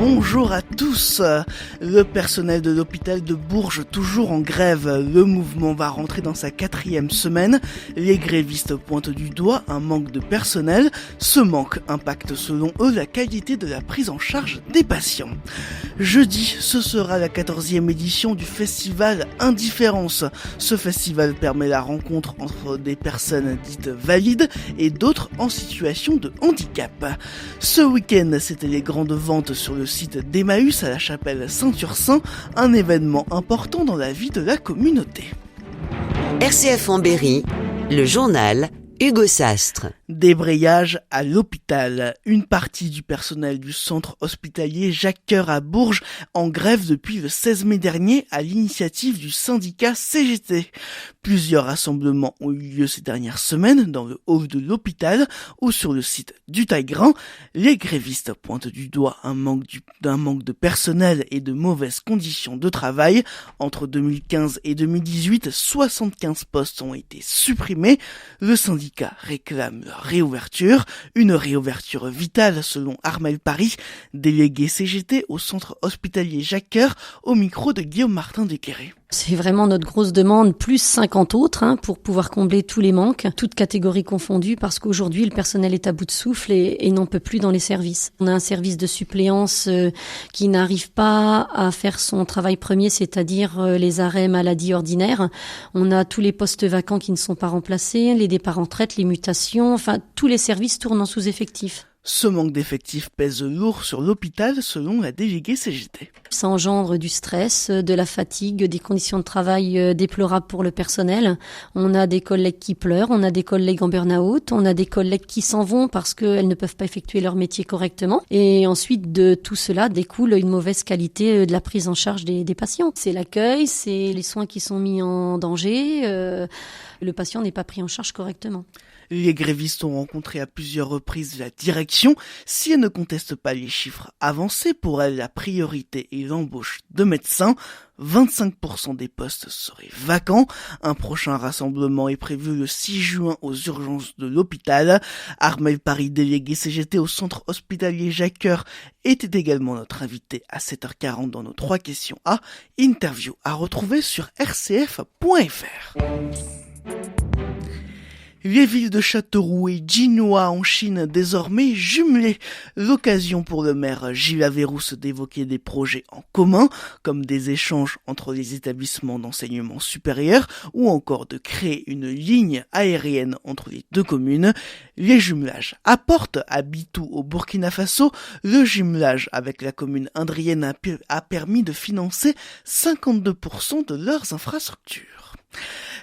Bonjour à tous. Le personnel de l'hôpital de Bourges toujours en grève. Le mouvement va rentrer dans sa 4e semaine. Les grévistes pointent du doigt un manque de personnel. Ce manque impacte selon eux la qualité de la prise en charge des patients. Jeudi, ce sera la 14e édition du festival Indifférence. Ce festival permet la rencontre entre des personnes dites valides et d'autres en situation de handicap. Ce week-end, c'était les grandes ventes sur le site d'Emmaüs à la chapelle Saint-Ursin, un événement important dans la vie de la communauté. RCF en Berry, le journal Hugo Sastre. Débrayage à l'hôpital. Une partie du personnel du centre hospitalier Jacques Coeur à Bourges en grève depuis le 16 mai dernier à l'initiative du syndicat CGT. Plusieurs rassemblements ont eu lieu ces dernières semaines dans le hall de l'hôpital ou sur le site du Taille-Grand. Les grévistes pointent du doigt un manque de personnel et de mauvaises conditions de travail. Entre 2015 et 2018, 75 postes ont été supprimés. Le syndicat réclame leur réouverture, une réouverture vitale selon Armel Paris, délégué CGT au centre hospitalier Jacques Coeur, au micro de Guillaume Martin de Quéré. C'est vraiment notre grosse demande, plus 50 autres, pour pouvoir combler tous les manques, toutes catégories confondues, parce qu'aujourd'hui, le personnel est à bout de souffle et n'en peut plus dans les services. On a un service de suppléance qui n'arrive pas à faire son travail premier, c'est-à-dire les arrêts maladie ordinaires. On a tous les postes vacants qui ne sont pas remplacés, les départs en retraite, les mutations, enfin, tous les services tournent en sous-effectif. Ce manque d'effectifs pèse lourd sur l'hôpital selon la déléguée CGT. Ça engendre du stress, de la fatigue, des conditions de travail déplorables pour le personnel. On a des collègues qui pleurent, on a des collègues en burn-out, on a des collègues qui s'en vont parce qu'elles ne peuvent pas effectuer leur métier correctement. Et ensuite de tout cela découle une mauvaise qualité de la prise en charge des patients. C'est l'accueil, c'est les soins qui sont mis en danger. Le patient n'est pas pris en charge correctement. Les grévistes ont rencontré à plusieurs reprises la direction. Si elle ne conteste pas les chiffres avancés, pour elle, la priorité est l'embauche de médecins. 25% des postes seraient vacants. Un prochain rassemblement est prévu le 6 juin aux urgences de l'hôpital. Armel Paris, délégué CGT au centre hospitalier Jacques Coeur, était également notre invité à 7h40 dans nos 3 questions A. Interview à retrouver sur rcf.fr. Les villes de Châteauroux et Jinhua en Chine désormais jumelées. L'occasion pour le maire Gilles Averrousse d'évoquer des projets en commun, comme des échanges entre les établissements d'enseignement supérieur ou encore de créer une ligne aérienne entre les deux communes. Les jumelages apportent à Bitou au Burkina Faso. Le jumelage avec la commune indrienne a permis de financer 52% de leurs infrastructures.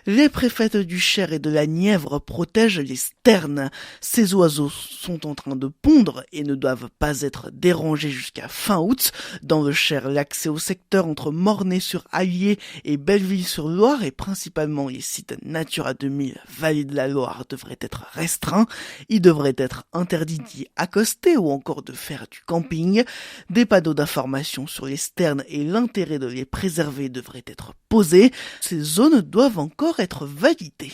Les préfètes du Cher et de la Nièvre protègent les sternes. Ces oiseaux sont en train de pondre et ne doivent pas être dérangés jusqu'à fin août. Dans le Cher, l'accès au secteur entre Mornay-sur-Allier et Belleville-sur-Loire et principalement les sites Natura 2000, Vallée de la Loire devrait être restreint. Il devrait être interdit d'y accoster ou encore de faire du camping. Des panneaux d'information sur les sternes et l'intérêt de les préserver devraient être posés. Ces zones doivent encore être validées.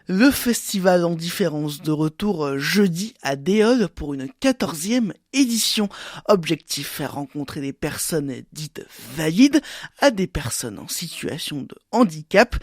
Le festival Indifférence de retour jeudi à Déol pour une 14e édition. Objectif, faire rencontrer des personnes dites valides à des personnes en situation de handicap.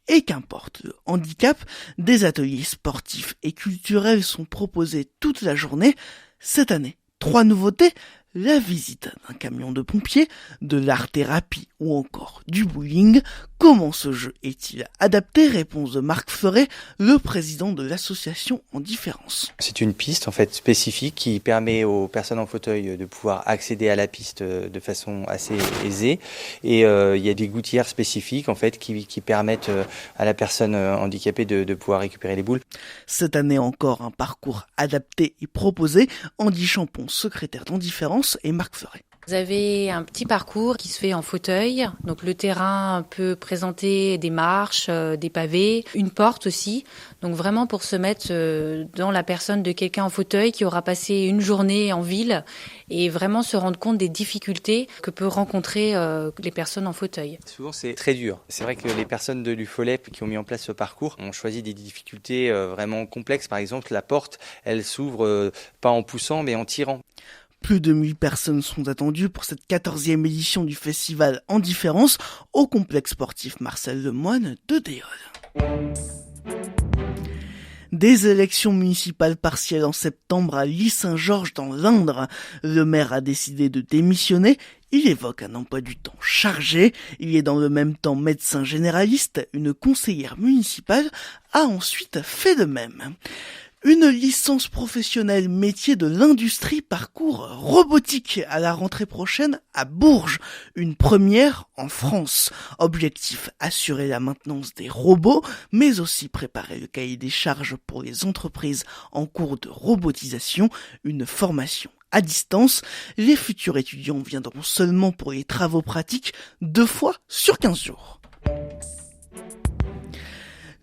Et qu'importe le handicap, des ateliers sportifs et culturels sont proposés toute la journée. Cette année, 3 nouveautés. La visite d'un camion de pompiers, de l'art-thérapie ou encore du bowling. Comment ce jeu est-il adapté? Réponse de Marc Feuret, le président de l'association Indifférence. C'est une piste en fait spécifique qui permet aux personnes en fauteuil de pouvoir accéder à la piste de façon assez aisée. Et il y a des gouttières spécifiques en fait qui permettent à la personne handicapée de pouvoir récupérer les boules. Cette année encore, un parcours adapté est proposé. Andy Champon, secrétaire d'Indifférence, et Marc Feuret. Vous avez un petit parcours qui se fait en fauteuil. Donc le terrain peut présenter des marches, des pavés, une porte aussi. Donc vraiment pour se mettre dans la personne de quelqu'un en fauteuil qui aura passé une journée en ville et vraiment se rendre compte des difficultés que peuvent rencontrer les personnes en fauteuil. Souvent c'est très dur. C'est vrai que les personnes de l'UFOLEP qui ont mis en place ce parcours ont choisi des difficultés vraiment complexes. Par exemple, la porte, elle s'ouvre pas en poussant mais en tirant. Plus de 1000 personnes sont attendues pour cette 14e édition du festival En Différence au complexe sportif Marcel Lemoine de Déole. Des élections municipales partielles en septembre à L'Isle-Saint-Georges dans l'Indre. Le maire a décidé de démissionner. Il évoque un emploi du temps chargé. Il est dans le même temps médecin généraliste. Une conseillère municipale a ensuite fait de même. Une licence professionnelle métier de l'industrie parcours robotique à la rentrée prochaine à Bourges. Une première en France. Objectif, assurer la maintenance des robots, mais aussi préparer le cahier des charges pour les entreprises en cours de robotisation. Une formation à distance. Les futurs étudiants viendront seulement pour les travaux pratiques 2 fois sur 15 jours.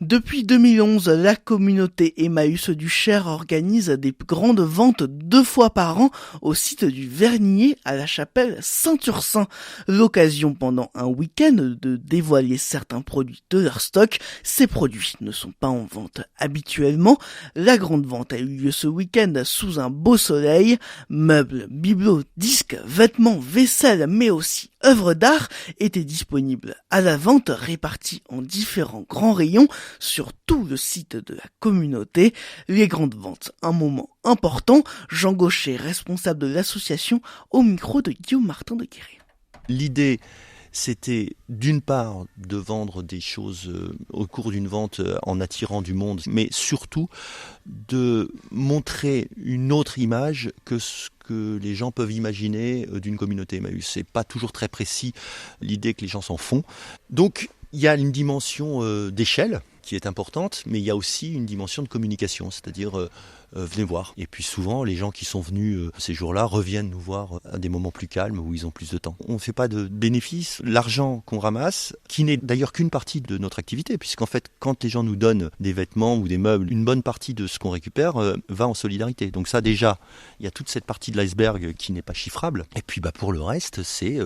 Depuis 2011, la communauté Emmaüs du Cher organise des grandes ventes 2 fois par an au site du Vernier à la chapelle Saint-Ursin. L'occasion pendant un week-end de dévoiler certains produits de leur stock. Ces produits ne sont pas en vente habituellement. La grande vente a eu lieu ce week-end sous un beau soleil. Meubles, bibelots, disques, vêtements, vaisselle, mais aussi œuvres d'art étaient disponibles à la vente, répartis en différents grands rayons sur tout le site de la communauté. Les grandes ventes, un moment important. Jean Gaucher, responsable de l'association, au micro de Guillaume Martin de Guéret. L'idée, c'était d'une part de vendre des choses au cours d'une vente en attirant du monde, mais surtout de montrer une autre image que ce que les gens peuvent imaginer d'une communauté Emmaüs. C'est pas toujours très précis l'idée que les gens s'en font. Donc il y a une dimension d'échelle qui est importante, mais il y a aussi une dimension de communication, c'est-à-dire venez voir. Et puis souvent, les gens qui sont venus ces jours-là reviennent nous voir à des moments plus calmes où ils ont plus de temps. On ne fait pas de bénéfices. L'argent qu'on ramasse, qui n'est d'ailleurs qu'une partie de notre activité, puisqu'en fait, quand les gens nous donnent des vêtements ou des meubles, une bonne partie de ce qu'on récupère va en solidarité. Donc ça, déjà, il y a toute cette partie de l'iceberg qui n'est pas chiffrable. Et puis pour le reste, c'est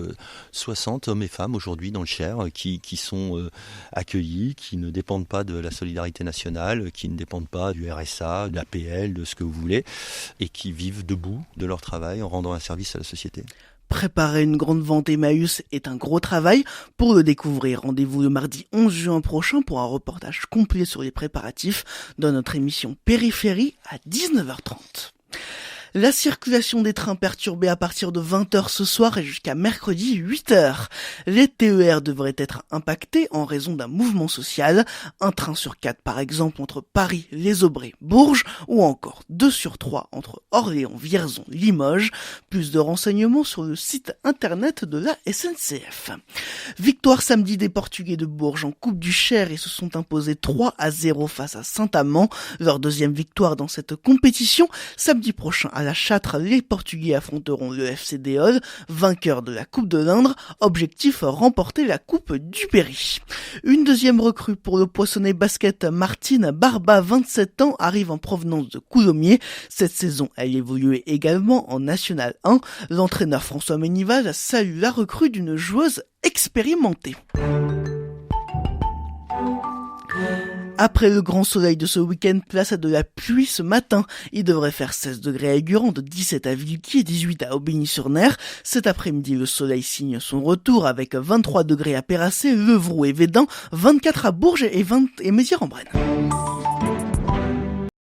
60 hommes et femmes aujourd'hui dans le Cher qui sont accueillis, qui ne dépendent pas de la solidarité nationale, qui ne dépendent pas du RSA, de l'APL, de ce que vous voulez, et qui vivent debout de leur travail en rendant un service à la société. Préparer une grande vente Emmaüs est un gros travail. Pour le découvrir, rendez-vous le mardi 11 juin prochain pour un reportage complet sur les préparatifs dans notre émission Périphérie à 19h30. La circulation des trains perturbée à partir de 20h ce soir et jusqu'à mercredi 8h. Les TER devraient être impactés en raison d'un mouvement social. Un train sur 4 par exemple entre Paris, Les Aubrais, Bourges ou encore 2 sur 3 entre Orléans, Vierzon, Limoges. Plus de renseignements sur le site internet de la SNCF. Victoire samedi des Portugais de Bourges en Coupe du Cher et se sont imposés 3-0 face à Saint-Amand. Leur deuxième victoire dans cette compétition. Samedi prochain à la Châtre, les Portugais affronteront le FC Déole, vainqueur de la Coupe de l'Indre. Objectif, remporter la Coupe du Berry. Une deuxième recrue pour le Poissonnet basket, Martine Barba, 27 ans, arrive en provenance de Coulommiers. Cette saison, elle évoluait également en National 1. L'entraîneur François Ménival salue la recrue d'une joueuse expérimentée. Après le grand soleil de ce week-end, place à de la pluie ce matin. Il devrait faire 16 degrés à Aigurande, 17 à Villequier, 18 à Aubigny-sur-Ner. Cet après-midi, le soleil signe son retour avec 23 degrés à Péracé, Levroux et Védin, 24 à Bourges et 20 et Mézières-en-Brenne.